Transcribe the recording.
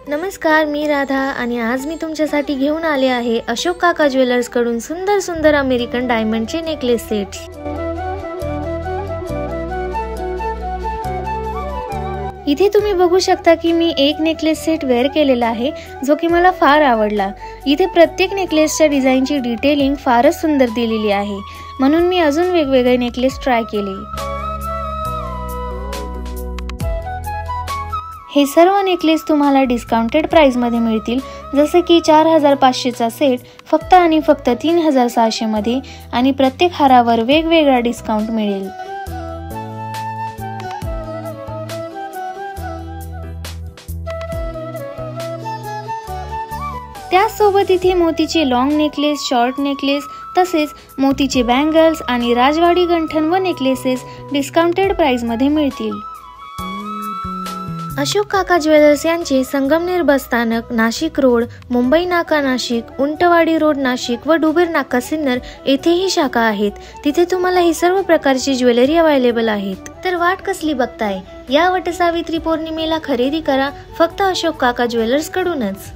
नमस्कार, मी राधा आणि आज मी तुमच्यासाठी घेऊन आले आहे अशोक काका ज्वेलर्स कडून सुंदर सुंदर अमेरिकन डायमंडचे नेकलेस सेट्स। इथे तुम्ही बघू शकता की मी एक नेकलेस सेट वेअर केलेला आहे जो की मला फार आवडला। इथे प्रत्येक नेकलेसच्या डिझाईनची डिटेलिंग फारच सुंदर दिलेली आहे, म्हणून मी अजून वेगवेगळे नेकलेस ट्राय केले। हे सर्व नेकलेस तुम्हाला डिस्काउंटेड प्राइस मध्ये मिळतील, जसे की 4500 चा सेट फक्त आणि फक्त 3600 मध्ये आणि प्रत्येक हारावर वेगवेगळा डिस्काउंट मिळेल। त्यासोबत इथे मोतीचे लॉंग नेकलेस, शॉर्ट नेकलेस तसेच मोतीचे बँगल्स आणि राजवाडी गंठन व नेकलेसेस डिस्काउंटेड प्राइस मध्ये मिळतील। अशोक काका ज्वेलर्स यांचे संगमनेर बस स्थानक, नाशिक रोड, मुंबई नाका नाशिक, उंटवाडी रोड नाशिक व डुबेर नाका सिन्नर येथेही शाखा आहेत। तिथे तुम्हाला ही सर्व प्रकारची ज्वेलरी अवेलेबल आहेत। तर वाट कसली बघताय, या वटसावित्री पौर्णिमेला खरेदी करा फक्त अशोक काका ज्वेलर्स कडूनच।